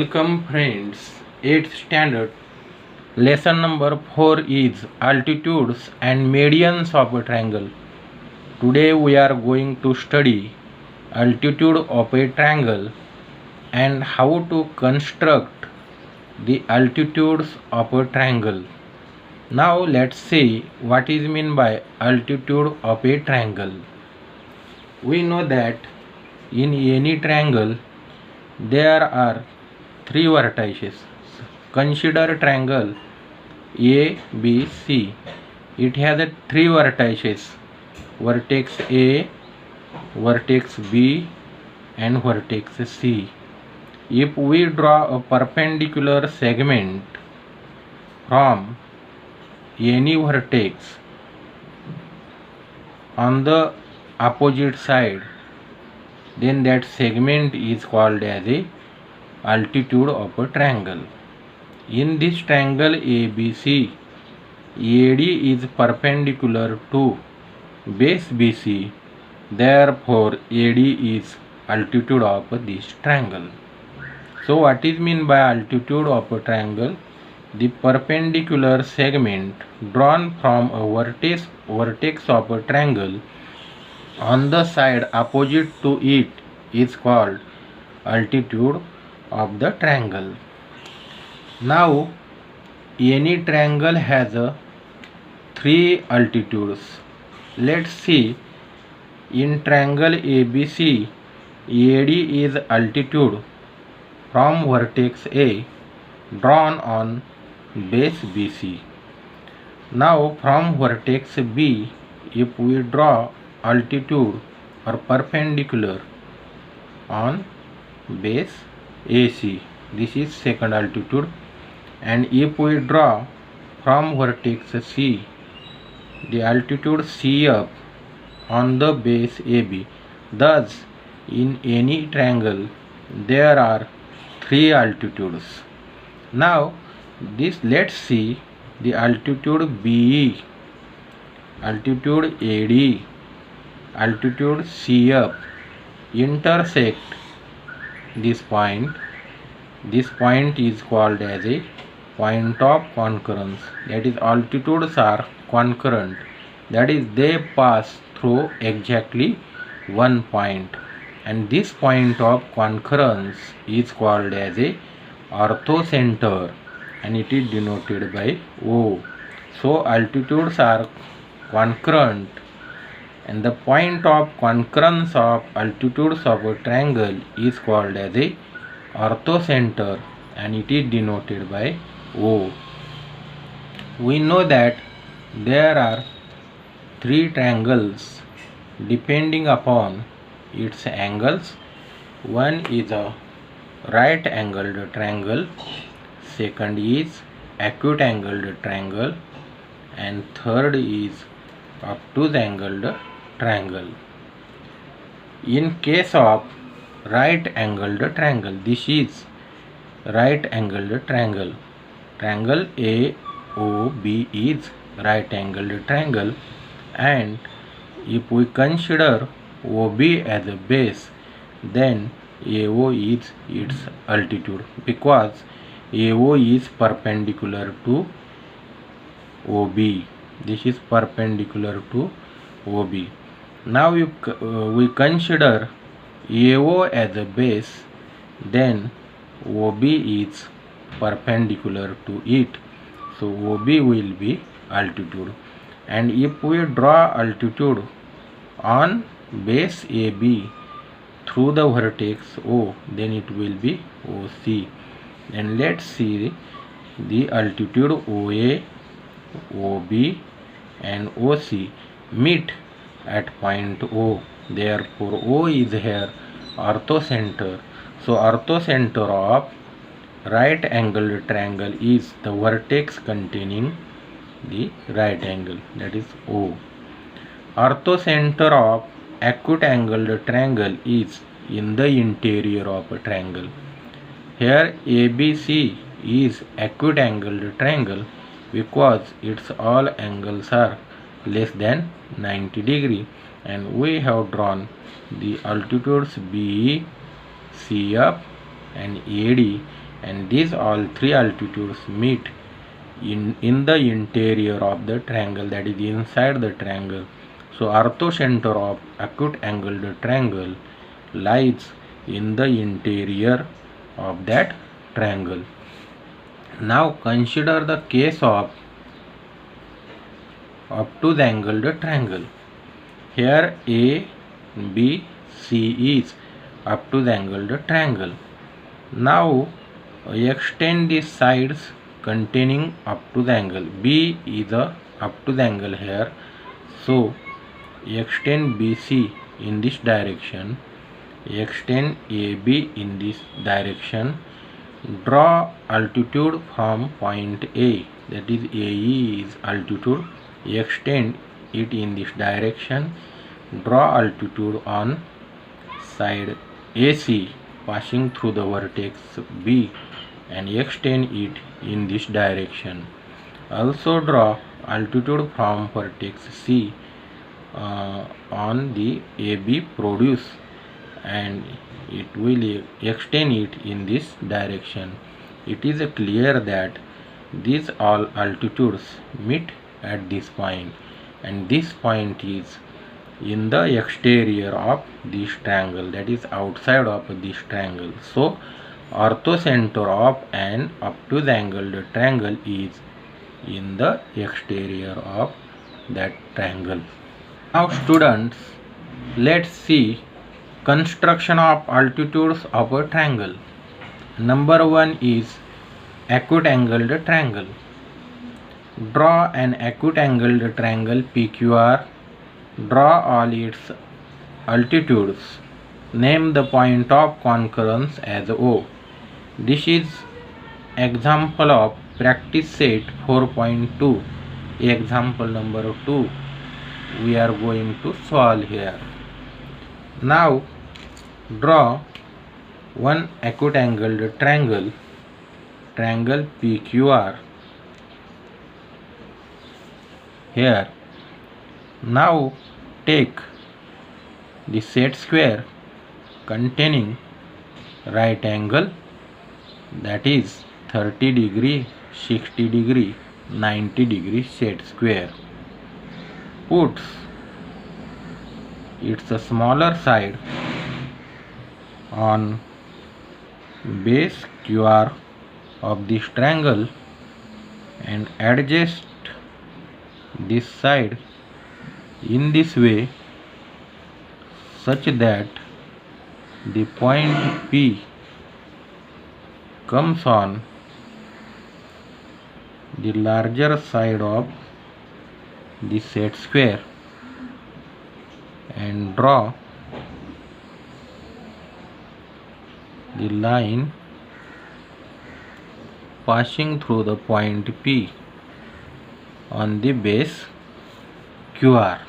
Welcome friends, 8th standard lesson number 4 is altitudes and medians of a triangle. Today we are going to study altitude of a triangle and how to construct the altitudes of a triangle. Now let's see what is meant by altitude of a triangle. We know that in any triangle there are three vertices. Consider triangle ABC. It has three vertices: vertex A, vertex B, and vertex C. If we draw a perpendicular segment from any vertex on the opposite side, then that segment is called as a altitude of a triangle. In this triangle ABC, AD is perpendicular to base BC, therefore AD is altitude of this triangle. So what is meant by altitude of a triangle? The perpendicular segment drawn from a vertex of a triangle on the side opposite to it is called altitude of the triangle. Now any triangle has three altitudes. Let's see, in triangle ABC, AD is altitude from vertex A drawn on base BC. Now from vertex B, if we draw altitude or perpendicular on base AC, this is second altitude, and if we draw from vertex C the altitude CF on the base AB, thus in any triangle there are three altitudes. Now let's see the altitude BE, altitude AD, altitude CF intersect this point. This point is called as a point of concurrence. That is, altitudes are concurrent, that is, they pass through exactly one point, and this point of concurrence is called as a orthocenter, and it is denoted by O. So altitudes are concurrent, and the point of concurrence of altitudes of a triangle is called as a orthocenter, and it is denoted by O. We know that there are three triangles depending upon its angles. One is a right angled triangle, second is acute angled triangle, and third is obtuse angled triangle. In case of right angled triangle, this is right angled triangle. Triangle AOB is right angled triangle, and if we consider OB as a base, then AO is its altitude, because AO is perpendicular to OB. This is perpendicular to OB. Now if we consider AO as a base, then OB is perpendicular to it, so OB will be altitude. And if we draw altitude on base AB through the vertex O, then it will be OC. And let's see the altitude OA, OB, and OC meet at point O. Therefore O is here orthocenter. So orthocenter of right angled triangle is the vertex containing the right angle, that is O. Orthocenter of acute angled triangle is in the interior of a triangle. Here ABC is acute angled triangle because its all angles are less than 90 degree, and we have drawn the altitudes BE, CF, and AD and these all three altitudes meet in the interior of the triangle, that is inside the triangle. So orthocenter of acute angled triangle lies in the interior of that triangle. Now consider the case of obtuse angled triangle. Here A, B, C is obtuse angled triangle. Now extend the sides containing obtuse angle. B is a obtuse angle here. So extend BC in this direction, extend AB in this direction, draw altitude from point A, that is AE is altitude, extend it in this direction, draw altitude on side AC passing through the vertex B and extend it in this direction. Also draw altitude from vertex C on the AB produce and it will extend it in this direction. It is clear that these all altitudes meet at this point, and this point is in the exterior of this triangle, that is outside of this triangle. So orthocenter of an obtuse angled triangle is in the exterior of that triangle. Now students, let's see construction of altitudes of a triangle. Number 1 is acute angled triangle. Draw an acute angled triangle PQR. Draw all its altitudes. Name the point of concurrence as O. This is example of practice set 4.2. Example number 2 we are going to solve here. Now draw one acute angled triangle, triangle PQR here. Now take the set square containing right angle, that is 30 degree, 60 degree, 90 degree set square. Puts its smaller side on base QR of this triangle and adjust this side in this way such that the point P comes on the larger side of the set square and draw the line passing through the point P on the base QR.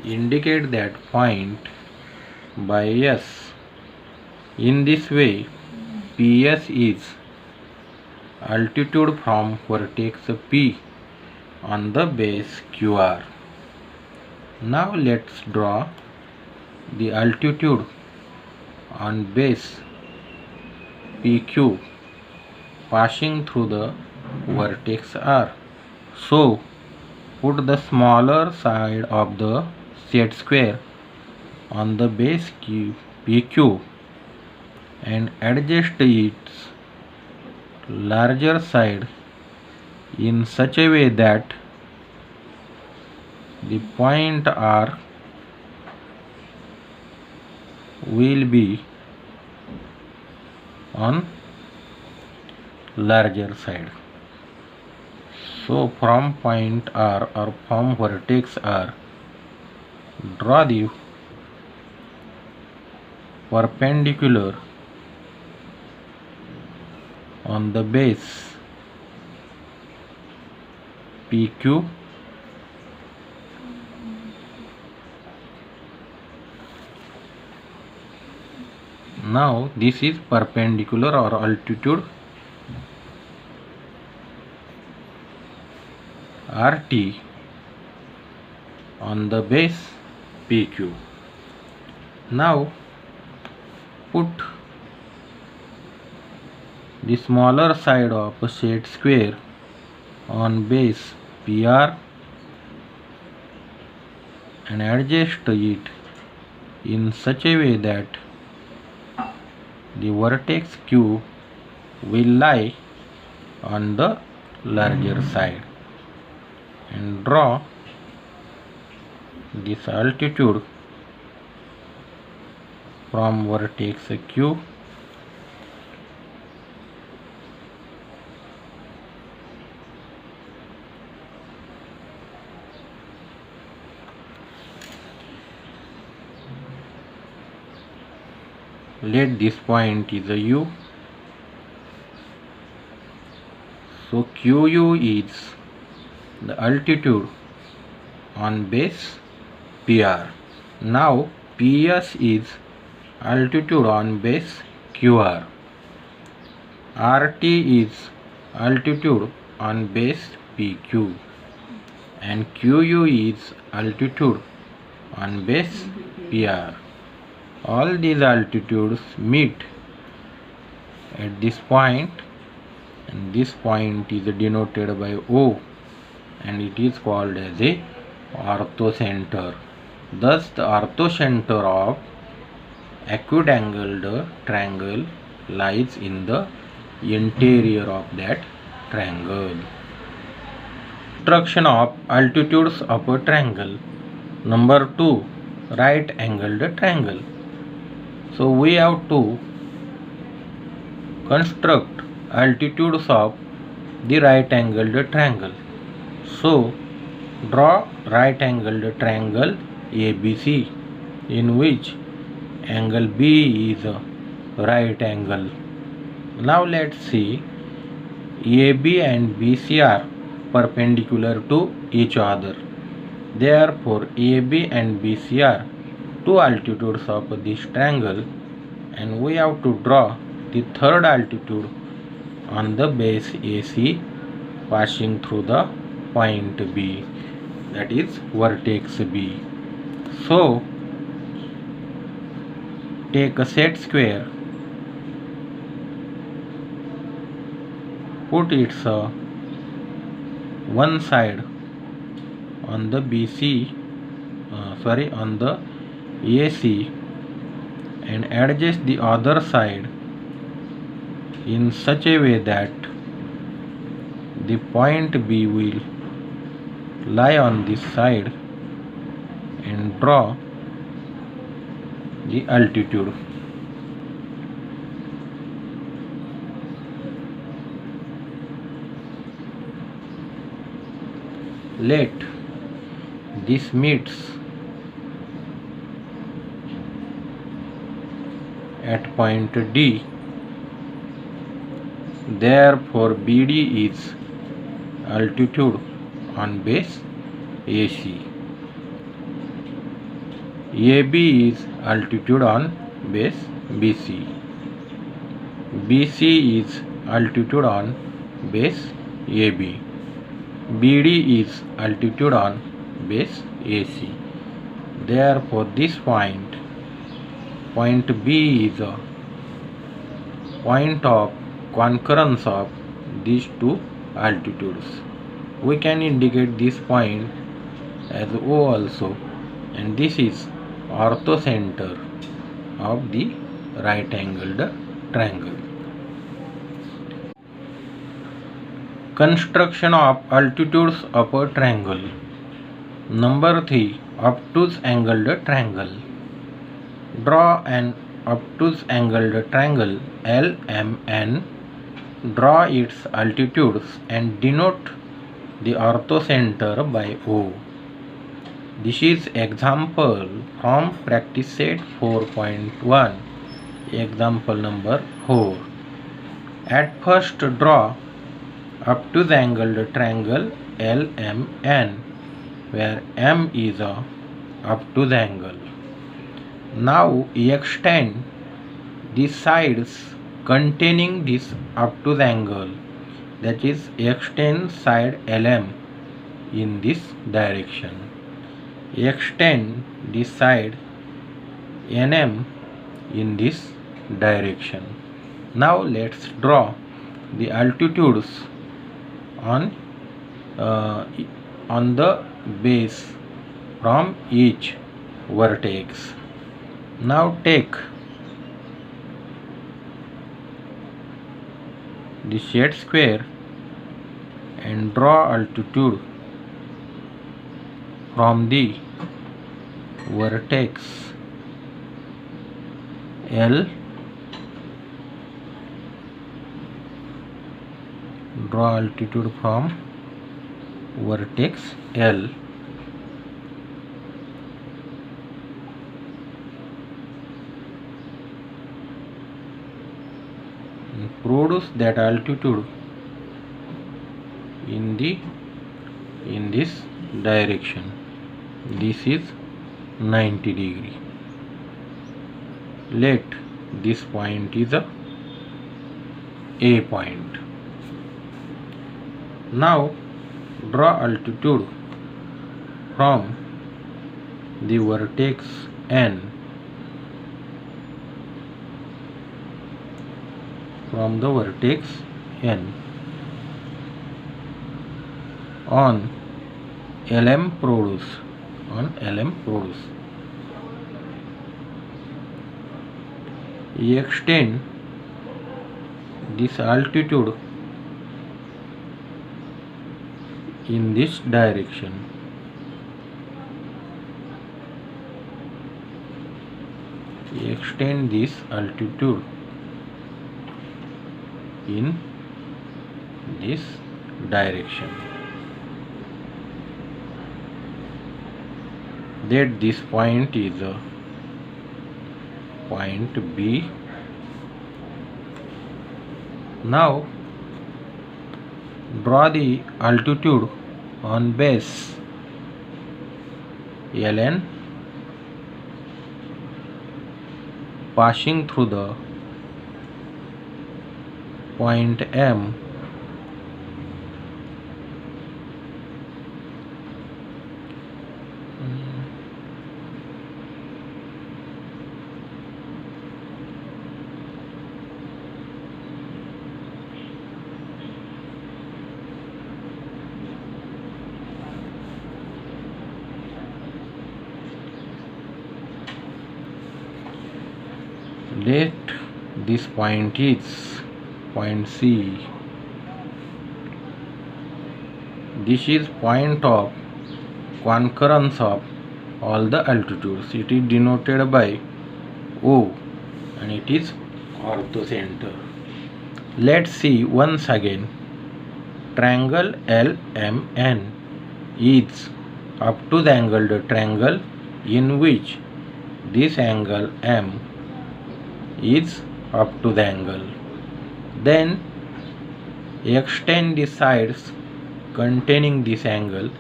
Indicate that point by S. In this way, PS is altitude from vertex P on the base QR. Now let's draw the altitude on base PQ passing through the vertex R. So put the smaller side of the set square on the base PQ and adjust its larger side in such a way that the point R will be on larger side. So from point R or from vertex R, draw the perpendicular on the base PQ Now this is perpendicular or altitude RT on the base PQ. Now put the smaller side of a set square on base PR and adjust it in such a way that the vertex Q will lie on the larger side, and draw this altitude from vertex Q let this point is a U. So QU is the altitude on base PR. Now PS is altitude on base QR. RT is altitude on base PQ, and QU is altitude on base PR. All these altitudes meet at this point, and this point is denoted by O, and it is called as a orthocenter. Thus the orthocenter of acute angled triangle lies in the interior of that triangle. Construction of altitudes of a triangle. Number 2, right angled triangle. So we have to construct altitudes of the right angled triangle. So draw right angled triangle ABC, in which angle B is a right angle. Now let's see, AB and BC are perpendicular to each other. Therefore AB and BC are two altitudes of this triangle, and we have to draw the third altitude on the base AC passing through the point B, that is vertex B. So take a set square, put its one side on the on the AC, and adjust the other side in such a way that the point B will lie on this side, and draw the altitude. Let this meets at point D. Therefore BD is altitude on base AC. AB is altitude on base BC. BC is altitude on base AB. BD is altitude on base AC. Therefore this point B is a point of concurrence of these two altitudes. We can indicate this point as O also, and this is orthocenter of the right angled triangle. Construction of altitudes of a triangle. Number 3, obtuse angled triangle. Draw an obtuse angled triangle LMN. Draw its altitudes and denote the orthocenter by O. This is example from practice set 4.1. Example number 4. At first draw obtuse angled triangle LMN, where M is a obtuse angle. Now extend the sides containing this obtuse angle, that is extend side LM in this direction. Extend the side NM in this direction. Now let's draw the altitudes on the base from each vertex. Now take the set square and draw altitude from the vertex L. Draw altitude from vertex L. And produce that altitude in this direction. This is 90 degree. Let this point is a point. Now draw altitude from the vertex N. From the vertex N on LM produce. Extend this altitude in this direction. Extend this altitude in this direction. That this point is point B. Now draw the altitude on base Ln passing through the point M. Let this point is point C. This is point of concurrence of all the altitudes. It is denoted by O and it is orthocenter. Let's see once again. Triangle LMN is obtuse angled triangle in which this angle M is obtuse angle. Then extend the sides containing this angle,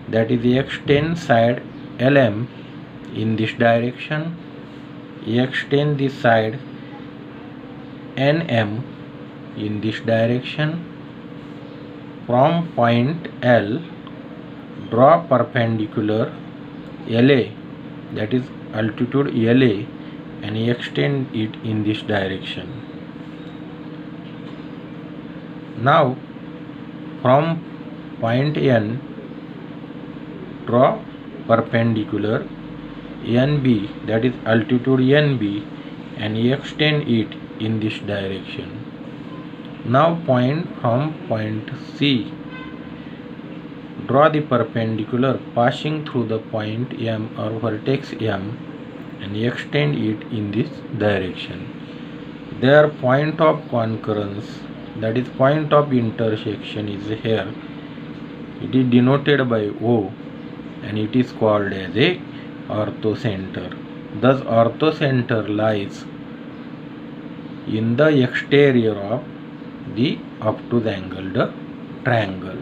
that is extend side LM in this direction, extend the side NM in this direction. From point L draw perpendicular LA, that is altitude LA, and extend it in this direction. Now from point N draw perpendicular NB, that is altitude NB, and extend it in this direction. Now from point C draw the perpendicular passing through the point M or vertex M and extend it in this direction. Their point of concurrence, that is point of intersection, is here. It is denoted by O and it is called as a orthocenter. Thus orthocenter lies in the exterior of the obtuse angled triangle.